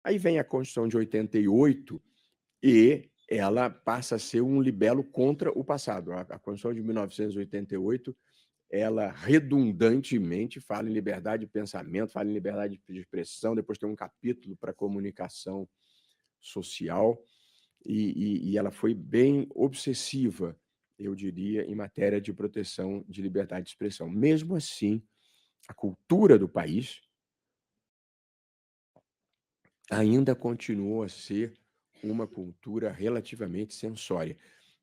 Aí vem a Constituição de 88 e ela passa a ser um libelo contra o passado. A Constituição de 1988, ela redundantemente fala em liberdade de pensamento, fala em liberdade de expressão, depois tem um capítulo para comunicação social, e ela foi bem obsessiva, eu diria, em matéria de proteção de liberdade de expressão. Mesmo assim, a cultura do país ainda continuou a ser uma cultura relativamente censória.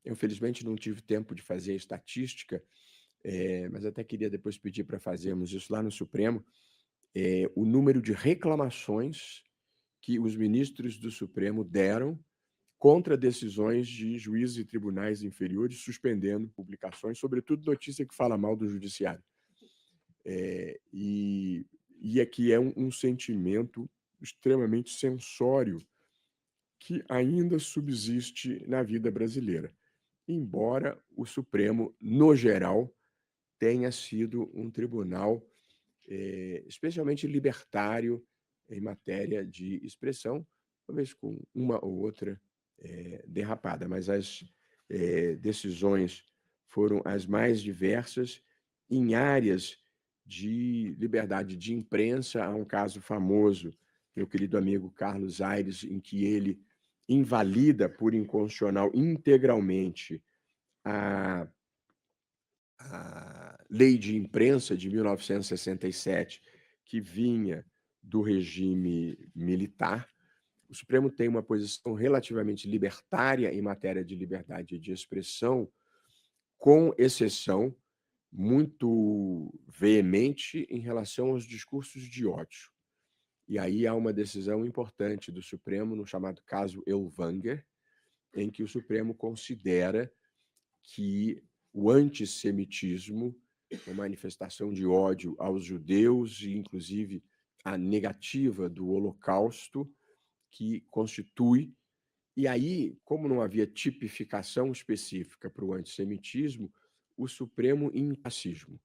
Eu, infelizmente, não tive tempo de fazer a estatística, mas até queria depois pedir para fazermos isso lá no Supremo, o número de reclamações que os ministros do Supremo deram contra decisões de juízes e tribunais inferiores, suspendendo publicações, sobretudo notícia que fala mal do judiciário. E aqui é um sentimento extremamente censório que ainda subsiste na vida brasileira, embora o Supremo, no geral, tenha sido um tribunal especialmente libertário em matéria de expressão, talvez com uma ou outra derrapada, mas as decisões foram as mais diversas em áreas de liberdade de imprensa. Há um caso famoso, meu querido amigo Carlos Aires, em que ele invalida por inconstitucional integralmente a lei de imprensa de 1967, que vinha do regime militar. O Supremo tem uma posição relativamente libertária em matéria de liberdade de expressão, com exceção muito veemente em relação aos discursos de ódio. E aí há uma decisão importante do Supremo, no chamado caso Elvanger, em que o Supremo considera que o antissemitismo, a manifestação de ódio aos judeus e, inclusive, a negativa do Holocausto, que constitui. E aí, como não havia tipificação específica para o antissemitismo, o Supremo em racismo.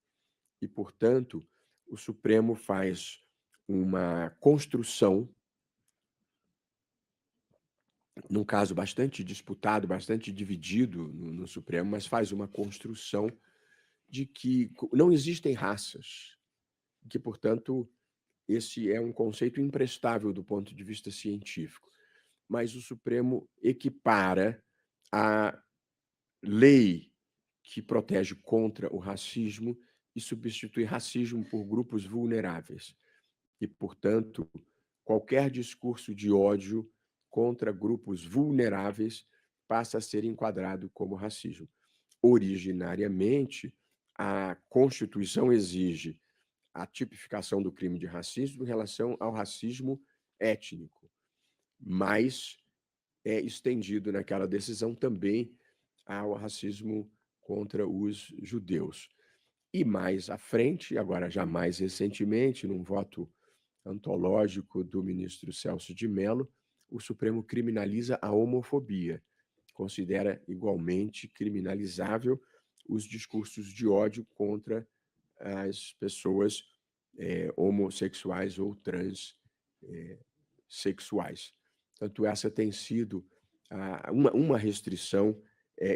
E, portanto, o Supremo faz uma construção, num caso bastante disputado, bastante dividido no Supremo, mas faz uma construção de que não existem raças, que, portanto, esse é um conceito imprestável do ponto de vista científico. Mas o Supremo equipara a lei que protege contra o racismo e substitui racismo por grupos vulneráveis. E, portanto, qualquer discurso de ódio contra grupos vulneráveis passa a ser enquadrado como racismo. Originariamente, a Constituição exige a tipificação do crime de racismo em relação ao racismo étnico, mas é estendido naquela decisão também ao racismo contra os judeus. E mais à frente, agora já mais recentemente, num voto antológico do ministro Celso de Mello, o Supremo criminaliza a homofobia, considera igualmente criminalizável os discursos de ódio contra as pessoas homossexuais ou transexuais. Portanto, essa tem sido uma restrição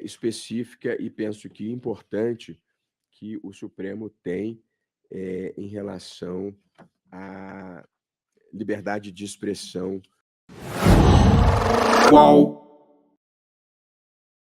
específica e penso que importante que o Supremo tem em relação à liberdade de expressão. Qual